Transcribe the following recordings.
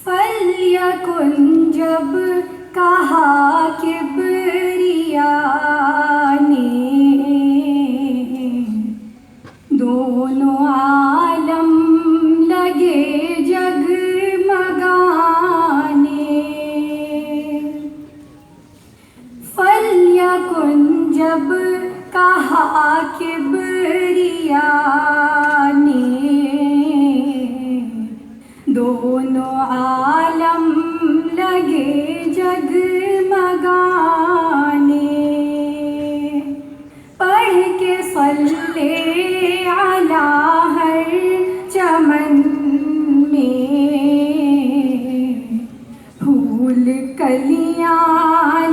فلیکن جب کہا کبریا نے دونوں عالم لگے جگمگانے، فلیکن جب کہا کبریا نے دونوں عالم لگے جگمگانے، پڑھ کے صلی علی ہر چمن میں پھول کلیاں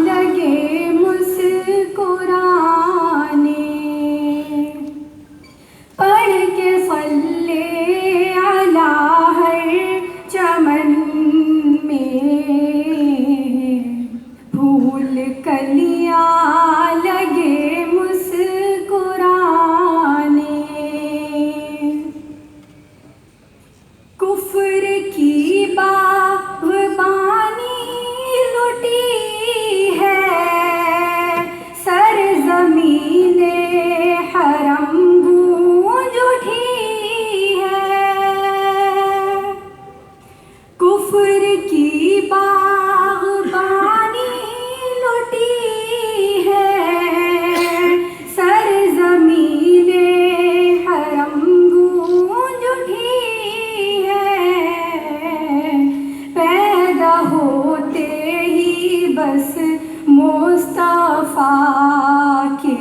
لگے مسکرانے، پڑھ کے صلی علی ہر چمن میں پھول کلیاں لگے مسکرانے، کفر کی باغبانی لٹی ہے، سرزمین حرم گونج اٹھی ہے، کفر کی باغبانی لٹی ہے، سرزمین حرم گونج اٹھی ہے، پیدا ہوتے ہی بس مصطفیٰ کے،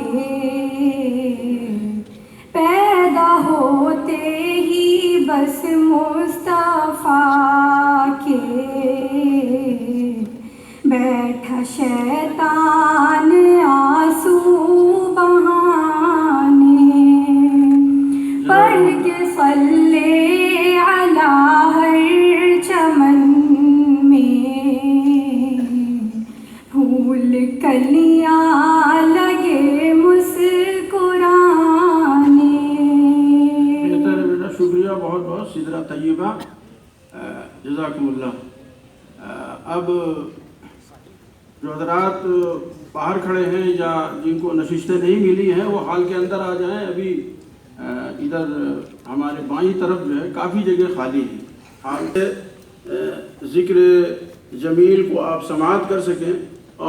پیدا ہوتے ہی بس مصطفیٰ کے، بیٹھا شیطان آنسو بہانے، پڑھ کے صلی علی ہر چمن میں، پھول کلیاں لگے مسکرانے۔ بہتر ہے بیٹا، شکریہ بہت بہت، سدرہ طیبہ، جزاکم اللہ۔ اب جو حضرات باہر کھڑے ہیں یا جن کو نشستیں نہیں ملی ہیں وہ حال کے اندر آ جائیں، ابھی ادھر ہمارے بائیں طرف جو ہے کافی جگہ خالی ہے، حال سے ذکر جمیل کو آپ سماعت کر سکیں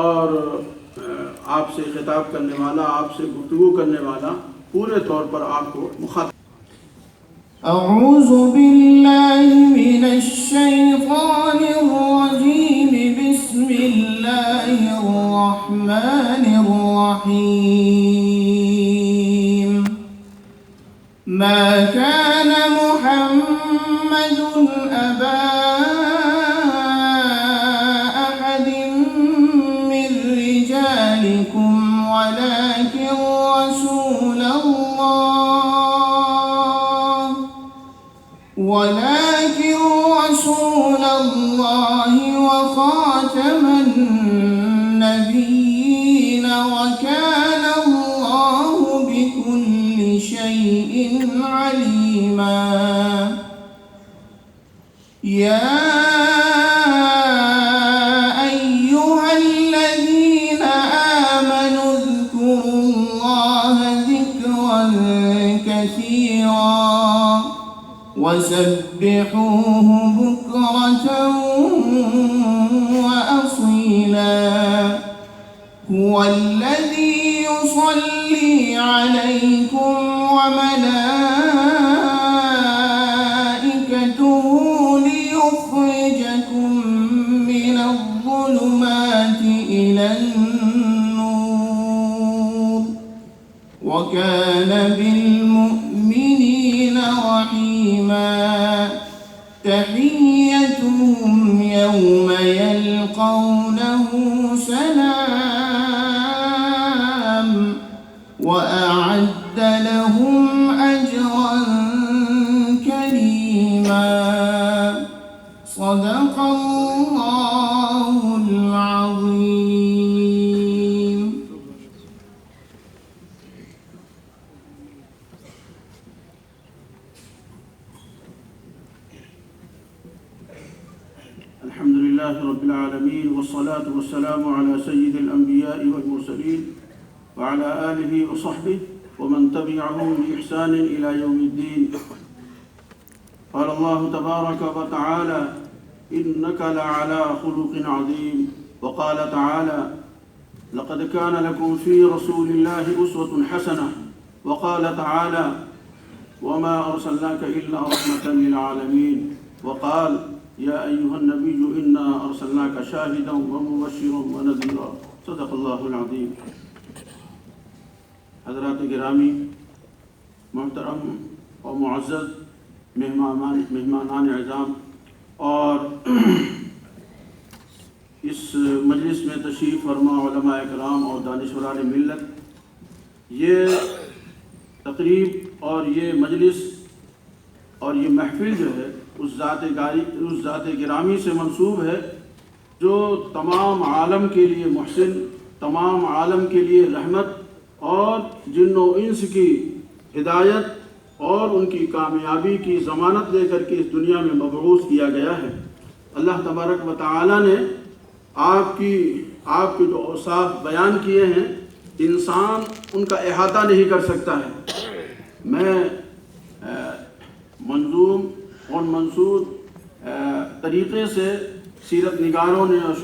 اور آپ سے خطاب کرنے والا، آپ سے گفتگو کرنے والا پورے طور پر آپ کو مخاطب۔ اعوذ باللہ من الشیطان الرجیم، بسم اللہ الرحمن الرحیم، ما كان محمد أبا أحد من رجالكم ولكن رسول الله وخاتم النبيين، وكان الله بكل شيء عليما۔ يا أيها الذين آمنوا اذكروا الله ذكرا كثيرا وسبحوه بكرة وأصيلا، هو الذي يصلي عليكم وملائكته ليخرجكم من الظلمات إلى النور، وكان بالمؤمنين رحيما۔ تحيتهم يوم يلقونه سلام، وأعد لهم أجرا كريما۔ صدق الله العظيم۔ الحمد لله رب العالمين، والصلاة والسلام على سيد الأنبياء والمرسلين وعلى آله وصحبه ومن تبعهم بإحسان إلى يوم الدين۔ قال الله تبارك وتعالى: إنك لعلى خلق عظيم۔ وقال تعالى: لقد كان لكم في رسول الله أسوة حسنة۔ وقال تعالى: وما أرسلناك إلا رحمة للعالمين۔ وقال: يا أيها النبي إنا أرسلناك شاهدا ومبشرا ونذيرا۔ صدق الله العظيم۔ حضرات گرامی، محترم اور معزز مہمانان اعظام اور اس مجلس میں تشریف فرما علماء کرام اور دانشوران ملت، یہ تقریب اور یہ مجلس اور یہ محفل جو ہے اس ذات گرامی سے منسوب ہے جو تمام عالم کے لیے محسن تمام عالم کے لیے رحمت اور جن و انس کی ہدایت اور ان کی کامیابی کی ضمانت دے کر کے اس دنیا میں مبعوث کیا گیا ہے۔ اللہ تبارک و تعالی نے آپ کے جو اوصاف بیان کیے ہیں، انسان ان کا احاطہ نہیں کر سکتا ہے۔ میں منظوم اور منصور طریقے سے سیرت نگاروں نے اور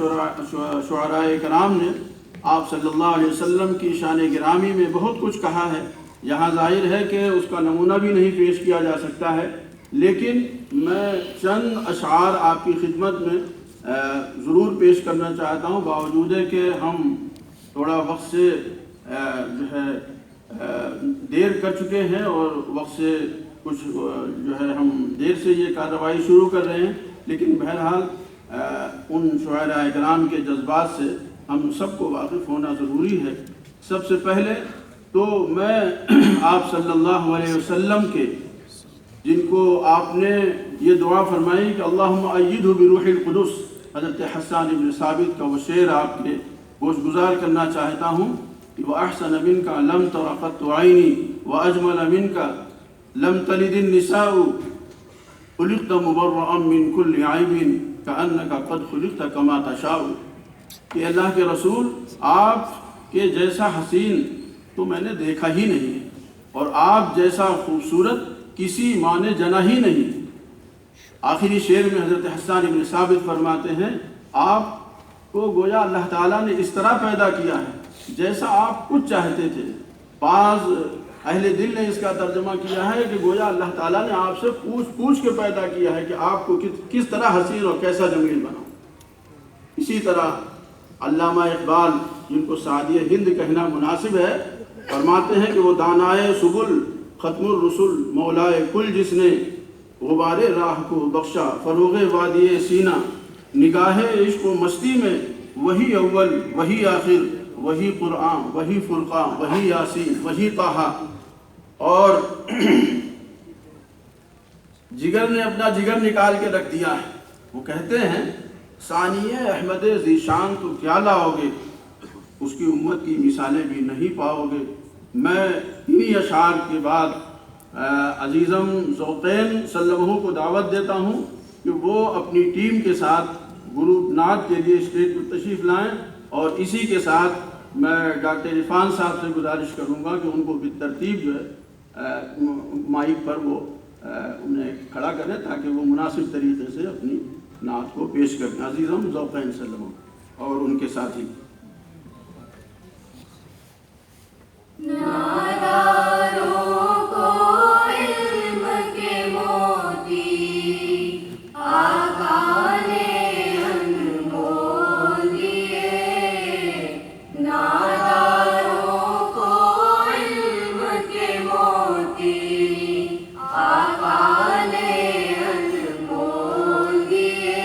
شعراء کرام نے آپ صلی اللہ علیہ وسلم کی شان گرامی میں بہت کچھ کہا ہے۔ یہاں ظاہر ہے کہ اس کا نمونہ بھی نہیں پیش کیا جا سکتا ہے، لیکن میں چند اشعار آپ کی خدمت میں ضرور پیش کرنا چاہتا ہوں، باوجود ہے کہ ہم تھوڑا وقت سے دیر کر چکے ہیں اور وقت سے کچھ ہم دیر سے یہ کارروائی شروع کر رہے ہیں، لیکن بہرحال ان شعراء کرام کے جذبات سے ہم سب کو واقف ہونا ضروری ہے۔ سب سے پہلے تو میں آپ صلی اللہ علیہ وسلم کے، جن کو آپ نے یہ دعا فرمائی کہ اللہم ایدہ بروح القدس، حضرت حسان بن ثابت کا وہ شعر آپ کے گوش گزار کرنا چاہتا ہوں کہ وَأَحْسَنَ مِنْكَ لَمْ تَرَ قَطُّ عَيْنِي وَأَجْمَلَ مِنْكَ لَمْ تَلِدِ النِّسَاءُ خُلِقْتَ مُبَرَّأً مِنْ كُلِّ عَيْبٍ كَأَنَّكَ قَدْ خُلِقْتَ كَمَا تَشَاءُ، کہ اللہ کے رسول آپ کے جیسا حسین تو میں نے دیکھا ہی نہیں، اور آپ جیسا خوبصورت کسی ماں نے جنا ہی نہیں۔ آخری شعر میں حضرت حسان بن ثابت فرماتے ہیں آپ کو گویا اللہ تعالیٰ نے اس طرح پیدا کیا ہے جیسا آپ کچھ چاہتے تھے۔ بعض اہل دل نے اس کا ترجمہ کیا ہے کہ گویا اللہ تعالیٰ نے آپ سے پوچھ کے پیدا کیا ہے کہ آپ کو کس طرح حسین اور کیسا جمیل بناؤ۔ اسی طرح علامہ اقبال، جن کو سعدی ہند کہنا مناسب ہے، فرماتے ہیں کہ وہ دانائے سبل ختم الرسل مولائے کل، جس نے غبار راہ کو بخشا فروغ وادی سینہ، نگاہ عشق و مستی میں وہی اول وہی آخر وہی قرآن وہی فرقان وہی یاسین وہی طٰہٰ۔ اور جگر نے اپنا جگر نکال کے رکھ دیا ہے۔ وہ کہتے ہیں ثانی احمد ذیشان تو کیا لاؤ گے، اس کی امت کی مثالیں بھی نہیں پاؤ گے۔ میں انہی اشعار کے بعد عزیزم ذوقین سلمہ کو دعوت دیتا ہوں کہ وہ اپنی ٹیم کے ساتھ گروپ نعت کے لیے اسٹیج پر تشریف لائیں، اور اسی کے ساتھ میں ڈاکٹر عرفان صاحب سے گزارش کروں گا کہ ان کو بالترتیب جو ہے مائک پر وہ انہیں کھڑا کریں تاکہ وہ مناسب طریقے سے اپنی نعت کو پیش کریں۔ عزیزم ذوقین سلمہ اور ان کے ساتھی۔ ناداروں کو علم کے موتی آقا نے انمول دیے، ناداروں کو علم کے موتی آقا نے انمول دیے،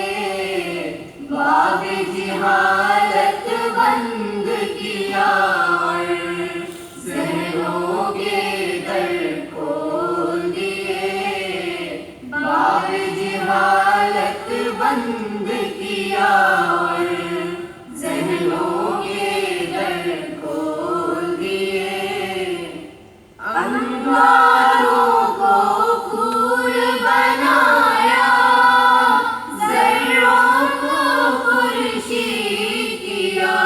باب جہالت بند کیا اور ذہنوں کے در کھول دیے، باب جہالت بند کیا اور ذہنوں کے در کھول دیے، انواروں کو پھول بنایا، ذروں کو خورشید کیا،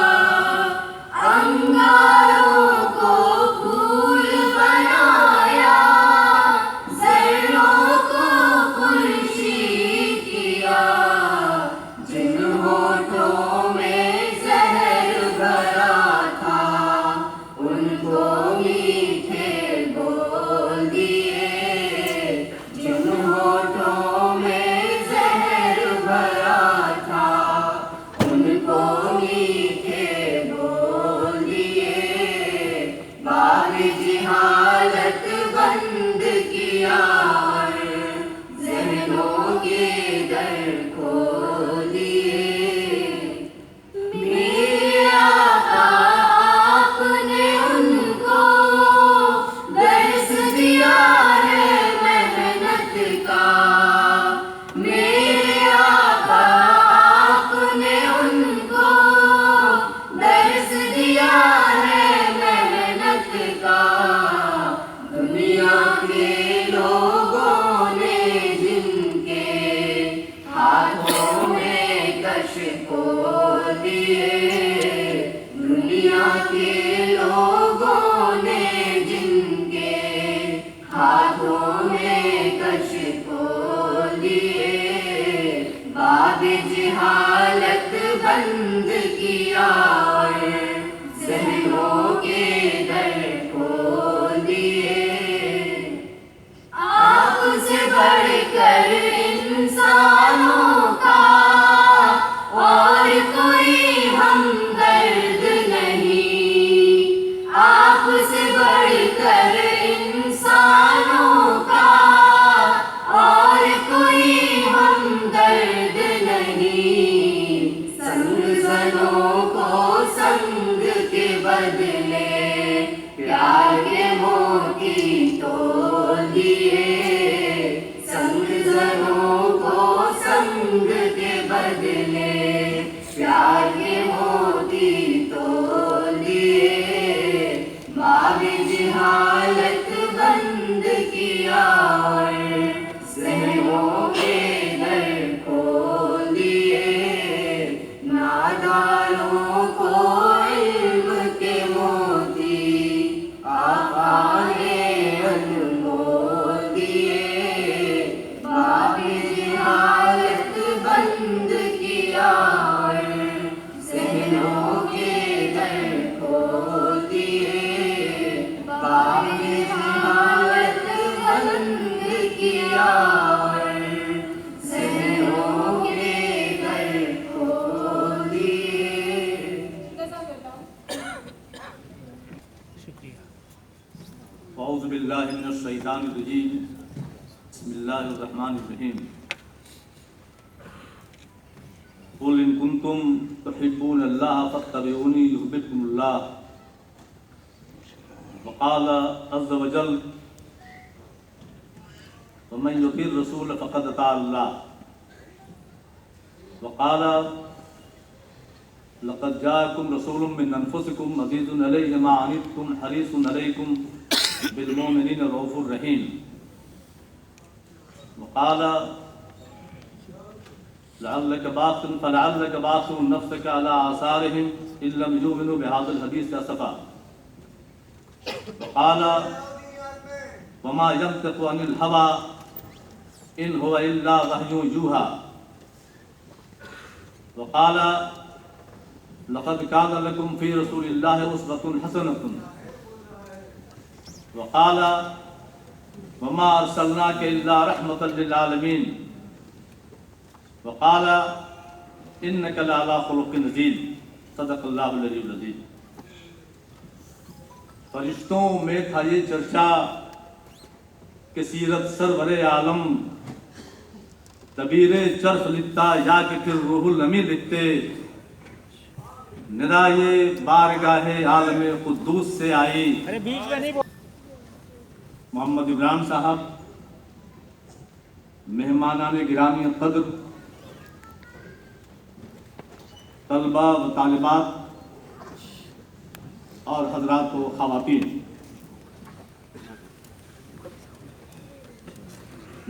انگاروں کو پھول بنایا، ذروں کو خورشید کیا، جن ہونٹوں بدلے پیار کے موتی تول دیے سنگ زنوں کو سنگ کے بدلے پیار کے موتی تول دیے باب جہالت بند کیا اور ذہنوں کے در کھول دیے نادانوں کو علم کے موتی آقا نے انمول دیے باب جہالت بند کیا اور ذہنوں کے در کھول دیے باب جہالت بند کیا اور ذہنوں کے در کھول دیے اعوذ باللہ من الشیطان الرجیم بسم اللہ الرحمن الرحیم قل ان کنتم تحبون اللہ فاتبعونی یحببکم اللہ وقال عز وجل ومن یطع الرسول فقد اطاع اللہ وقال لقد جاءكم رسول من انفسكم عزيز عليه ما عنتم حريص عليكم بالمؤمنين رؤوف رحيم وقال لعلك باخع نفسك على آثارهم إن لم يؤمنوا بهذا الحديث أسفا وقال وما ينطق عن الهوى إن هو إلا وحي يوحى وقال لقد كان لكم في رسول الله أسوة حسنة وقال وما أرسلناك إلا رحمة للعالمين وقال إنك لعلى خلق عظيم صدق الله العلي العظيم فرشتوں میں تھا یہ چرچا کہ سیرت سرور عالم تبیر چرخ لکھتا یا کہ پھر روح الامین لکھتے ندا یہ بارگاہ عالم قدوس سے آئی محمد ابراہیم صاحب مہمانان گرامی قدر طلبہ و طالبات اور حضرات و خواتین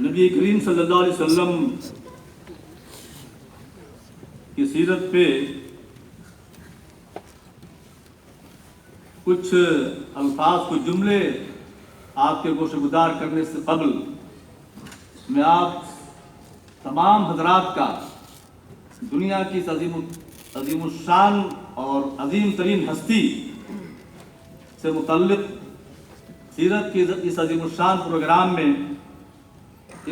نبی کریم صلی اللہ علیہ وسلم کی سیرت پہ کچھ الفاظ کو جملے آپ کے گوشہ گزار کرنے سے قبل میں آپ تمام حضرات کا دنیا کی عظیم الشان اور عظیم ترین ہستی سے متعلق سیرت کی اس عظیم الشان پروگرام میں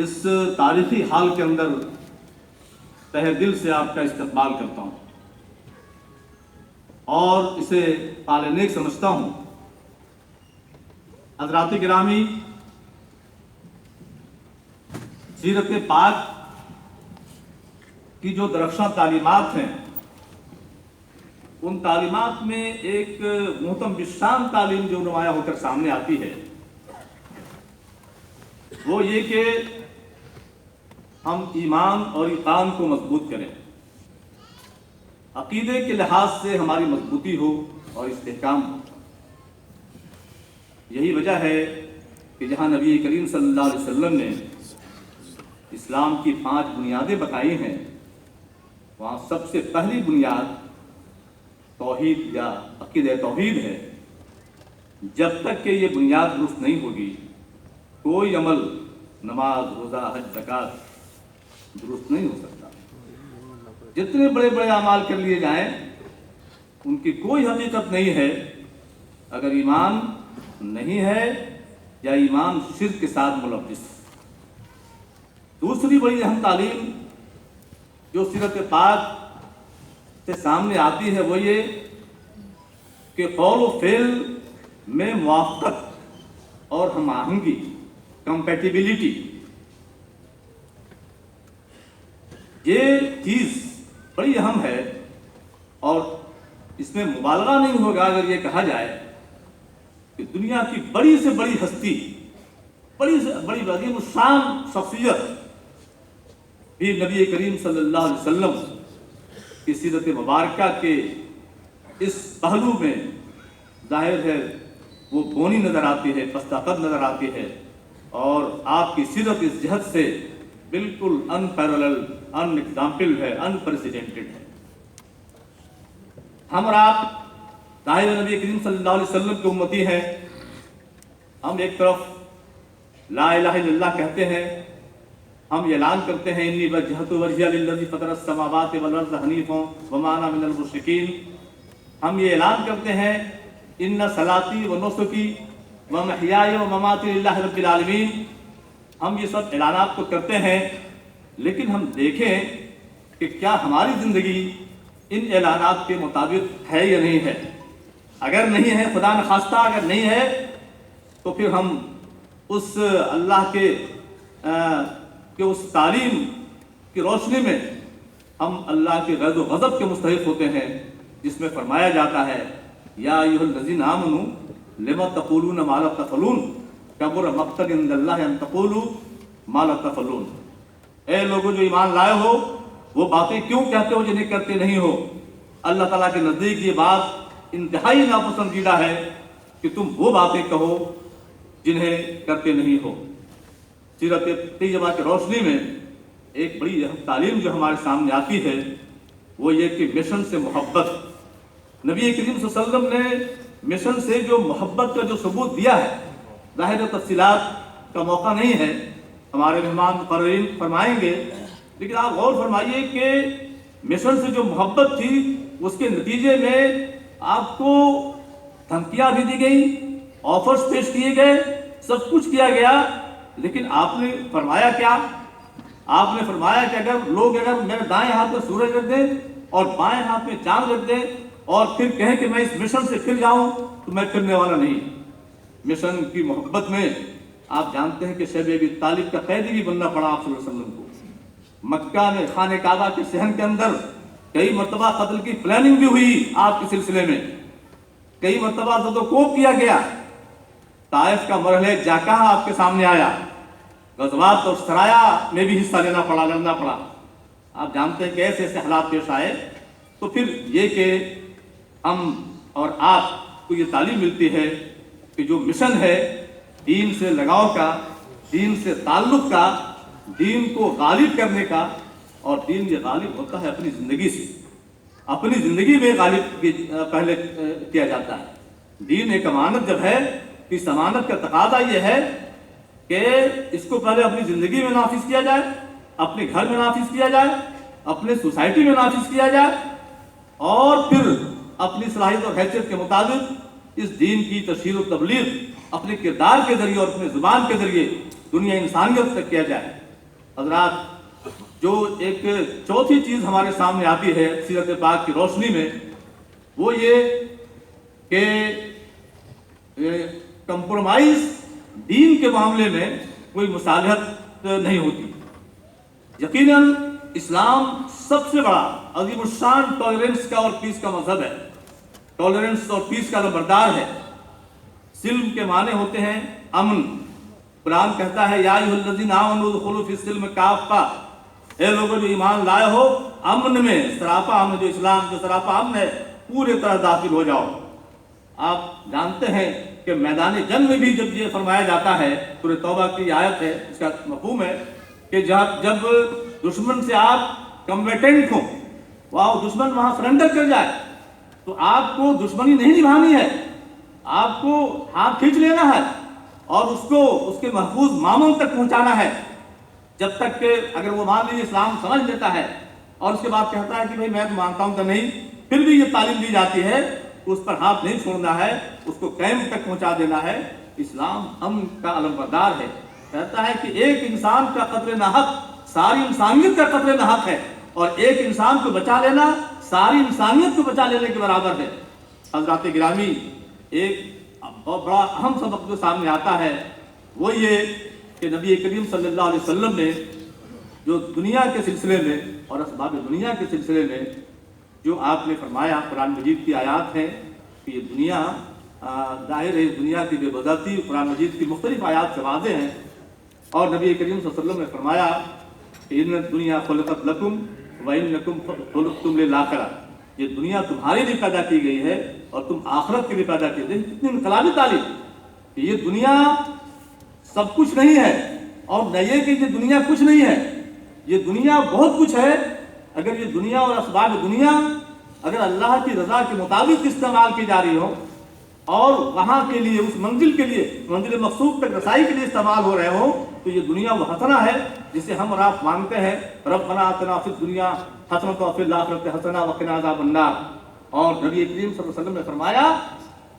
اس تاریخی حال کے اندر تہہ دل سے آپ کا استقبال کرتا ہوں اور اسے قابل نیک سمجھتا ہوں۔ حضرات گرامی، سیرت پاک کی جو درخشاں تعلیمات ہیں ان تعلیمات میں ایک محتم بالشان تعلیم جو نمایاں ہو کر سامنے آتی ہے وہ یہ کہ ہم ایمان اور ایقان کو مضبوط کریں، عقیدے کے لحاظ سے ہماری مضبوطی ہو اور استحکام ہو۔ یہی وجہ ہے کہ جہاں نبی کریم صلی اللہ علیہ وسلم نے اسلام کی 5 بنیادیں بتائی ہیں وہاں سب سے پہلی بنیاد توحید یا عقیدہ توحید ہے۔ جب تک کہ یہ بنیاد درست نہیں ہوگی کوئی عمل، نماز، روزہ، حج، زکوٰۃ درست نہیں ہو سکتا۔ جتنے بڑے بڑے اعمال کر لیے جائیں ان کی کوئی حقیقت نہیں ہے اگر ایمان نہیں ہے یا ایمان شرک کے ساتھ ملوث۔ دوسری بڑی اہم تعلیم جو سیرت پاک سے سامنے آتی ہے وہ یہ کہ قول و فعل میں موافقت اور ہم آہنگی، کمپیٹیبلٹی، یہ چیز بڑی اہم ہے اور اس میں مبالغہ نہیں ہوگا اگر یہ کہا جائے کہ دنیا کی بڑی سے بڑی ہستی، بڑی سے بڑی عظیم الشان شخصیت بھی نبی کریم صلی اللہ علیہ وسلم کی سیرت مبارکہ کے اس پہلو میں ظاہر ہے وہ بونی نظر آتی ہے، پستہ قد نظر آتی ہے، اور آپ کی سیرت اس جہت سے بالکل ان پیرلل، ان ایگزامپل ہے، ان پریسیڈنٹڈ ہے۔ ہم اور آپ ظاہر نبی کریم صلی اللہ علیہ وسلم کے امتی ہیں۔ ہم ایک طرف لا الہ الا اللہ کہتے ہیں، ہم اعلان کرتے ہیں انی وجہت وجہی للذی فطر السماوات والارض حنیفا وما انا من المشرکین۔ ہم یہ اعلان کرتے ہیں ان صلاتی و نسکی و محیای و مماتی للہ رب العالمین۔ ہم یہ سب اعلانات کو کرتے ہیں، لیکن ہم دیکھیں کہ کیا ہماری زندگی ان اعلانات کے مطابق ہے یا نہیں ہے۔ اگر نہیں ہے، خدا نخواستہ اگر نہیں ہے، تو پھر ہم اس اللہ کے اس تعلیم کی روشنی میں ہم اللہ کے غضب و غضب کے مستحق ہوتے ہیں، جس میں فرمایا جاتا ہے یا ایھا الذین آمنوا لم تقولون ما لا تفعلون کبر مقتا عند اللہ ان تقولوا ما لا تفعلون۔ اے لوگوں جو ایمان لائے ہو، وہ باتیں کیوں کہتے ہو جنہیں کرتے نہیں ہو۔ اللہ تعالیٰ کے نزدیک یہ بات انتہائی ناپسندیدہ ہے کہ تم وہ باتیں کہو جنہیں کرتے نہیں ہو۔ سیرت طیبہ کی روشنی میں ایک بڑی اہم تعلیم جو ہمارے سامنے آتی ہے وہ یہ کہ مشن سے محبت۔ نبی کریم صلی اللہ علیہ وسلم نے مشن سے جو محبت کا جو ثبوت دیا ہے، ظاہر تفصیلات کا موقع نہیں ہے، ہمارے مہمان مقررین فرمائیں گے، لیکن آپ غور فرمائیے کہ مشن سے جو محبت تھی اس کے نتیجے میں آپ کو دھمکیاں بھی دی گئی، آفرز پیش کیے گئے، سب کچھ کیا گیا، لیکن آپ نے فرمایا کیا؟ آپ نے فرمایا کہ اگر میرے دائیں ہاتھ میں سورج رکھ دیں اور بائیں ہاتھ میں چاند رکھ دیں اور پھر کہیں کہ میں اس مشن سے پھر جاؤں تو میں پھرنے والا نہیں۔ مشن کی محبت میں آپ جانتے ہیں کہ شیخ ابی طالب کا قیدی بھی بننا پڑا آپ صلی اللہ علیہ وسلم کو۔ مکہ میں خانہ کعبہ کے صحن کے اندر کئی مرتبہ قتل کی پلاننگ بھی ہوئی آپ کے سلسلے میں، کئی مرتبہ زد و کوب کیا گیا، طائف کا مرحلہ جاکہ آپ کے سامنے آیا، غزوات اور سرایا میں بھی حصہ لڑنا پڑا۔ آپ جانتے ہیں کہ ایسے ایسے حالات پیش آئے۔ تو پھر یہ کہ ہم اور آپ کو یہ تعلیم ملتی ہے کہ جو مشن ہے دین سے لگاؤ کا، دین سے تعلق کا، دین کو غالب کرنے کا، اور دین یہ غالب ہوتا ہے اپنی زندگی سے، اپنی زندگی میں غالب پہلے کیا جاتا ہے۔ دین ایک امانت جب ہے، اس امانت کا تقاضا یہ ہے کہ اس کو پہلے اپنی زندگی میں نافذ کیا جائے، اپنے گھر میں نافذ کیا جائے، اپنے سوسائٹی میں نافذ کیا جائے، اور پھر اپنی صلاحیت اور حیثیت کے مطابق اس دین کی تشہیر و تبلیغ اپنے کردار کے ذریعے اور اپنے زبان کے ذریعے دنیا انسانیت تک کیا جائے۔ حضرات، جو ایک چوتھی چیز ہمارے سامنے آتی ہے سیرت پاک کی روشنی میں، وہ یہ کہ کمپرومائز دین کے معاملے میں کوئی مصالحت نہیں ہوتی۔ یقیناً اسلام سب سے بڑا عظیم الشان ٹالرنس کا اور پیس کا مذہب ہے، ٹالرنس اور پیس کا نمبردار ہے۔ سلم کے معنی ہوتے ہیں امن۔ قرآن کہتا ہے یا ایھا الذین آمنوا ادخلوا فی السلم کافہ، اے لوگوں جو ایمان لائے ہو، امن میں، سراپا امن، جو اسلام جو سراپا امن ہے، پورے طرح داخل ہو جاؤ۔ آپ جانتے ہیں کہ میدان جنگ میں بھی جب یہ فرمایا جاتا ہے، سورہ توبہ کی آیت ہے، اس کا مفہوم ہے کہ جب دشمن سے آپ کمبیٹنٹ ہوں، وہاں دشمن وہاں سرنڈر کر جائے، تو آپ کو دشمنی نہیں نبھانی ہے، آپ کو ہاتھ کھینچ لینا ہے اور اس کو اس کے محفوظ ماموں تک پہنچانا ہے، جب تک کہ اگر وہ مان لیجیے اسلام سمجھ لیتا ہے اور اس کے بعد کہتا ہے کہ بھائی میں تو مانتا ہوں کہ نہیں، پھر بھی یہ تعلیم دی جاتی ہے، اس پر ہاتھ نہیں چھوڑنا ہے، اس کو کیمپ تک پہنچا دینا ہے۔ اسلام امن کا علمبردار ہے، کہتا ہے کہ ایک انسان کا قتل ناحق ساری انسانیت کا قتل ناحق ہے، اور ایک انسان کو بچا لینا ساری انسانیت کو بچا لینے کے برابر ہے۔ حضرات گرامی، ایک بہت بڑا اہم سبق جو سامنے آتا ہے وہ یہ کہ نبی کریم صلی اللہ علیہ وسلم نے جو دنیا کے سلسلے میں اور اسباب دنیا کے سلسلے میں جو آپ نے فرمایا قرآن مجید کی آیات ہیں کہ یہ دنیا ظاہر ہے، دنیا کی بے بدعتی قرآن مجید کی مختلف آیات سے واضح ہیں، اور نبی کریم صلی اللہ علیہ وسلم نے فرمایا کہ ان الدنیا خلقت لکم وانکم خلقتم للآخرہ، یہ دنیا تمہارے لیے پیدا کی گئی ہے اور تم آخرت کے لیے پیدا کی گئی۔ کتنی انقلابی تعلیم کہ یہ دنیا سب کچھ نہیں ہے، اور نہ یہ کہ یہ دنیا کچھ نہیں ہے، یہ دنیا بہت کچھ ہے۔ اگر یہ دنیا اور اسباب دنیا اگر اللہ کی رضا کے مطابق استعمال کی جا رہی ہو اور وہاں کے لیے، اس منزل کے لیے، منزل مقصود تک رسائی کے لیے استعمال ہو رہے ہوں، تو یہ دنیا وہ حسنہ ہے جسے ہم اور آپ مانگتے ہیں ربنا آتنا فی الدنیا حسنۃ وفی الآخرۃ حسنۃ وقنا عذاب النار۔ اور نبی کریم صلی اللہ علیہ وسلم نے فرمایا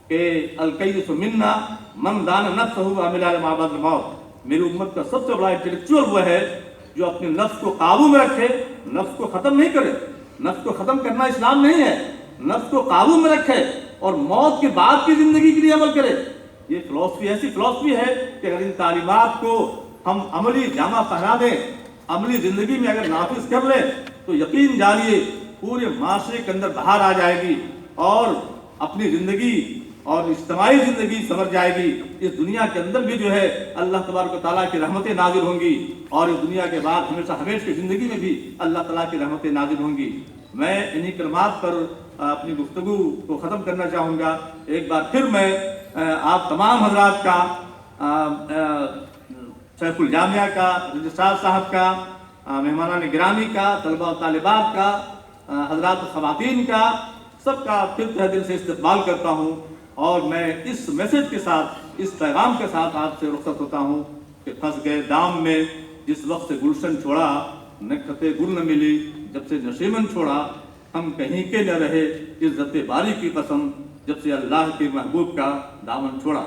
کہ الکیس منا من دان نفسہ وعمل لما بعد الموت، میری امت کا سب سے بڑا انٹلیکچوئل وہ ہے جو اپنے نفس کو قابو میں رکھے، نفس کو ختم نہیں کرے۔ نفس کو ختم کرنا اسلام نہیں ہے، نفس کو قابو میں رکھے اور موت کے بعد کی زندگی کے لیے عمل کرے۔ یہ فلسفی ایسی فلسفی ہے کہ اگر ان تعلیمات کو ہم عملی جامہ پہنا دیں، عملی زندگی میں اگر نافذ کر لیں، تو یقین جانیے پورے معاشرے کے اندر بہار آ جائے گی اور اپنی زندگی اور اجتماعی زندگی سنور جائے گی۔ اس دنیا کے اندر بھی جو ہے اللہ تبارک و تعالیٰ کی رحمتیں نازل ہوں گی، اور اس دنیا کے بعد ہمیشہ ہمیشہ کی زندگی میں بھی اللہ تعالیٰ کی رحمتیں نازل ہوں گی۔ میں انہی کلمات پر اپنی گفتگو کو ختم کرنا چاہوں گا۔ ایک بار پھر میں آپ تمام حضرات کا، شیخ الجامعہ کا، رجسٹرار صاحب کا، مہمانان گرامی کا، طلباء و طالبات کا، حضرات خواتین کا، سب کا پھر تہ دل سے استقبال کرتا ہوں، اور میں اس میسج کے ساتھ، اس پیغام کے ساتھ آپ سے رخصت ہوتا ہوں کہ پھنس گئے دام میں، جس وقت سے گلشن چھوڑا نکھتے گل نہ ملی، جب سے نشیمن چھوڑا ہم کہیں کے نہ رہے، عزت باری کی قسم جب سے اللہ کے محبوب کا دامن چھوڑا۔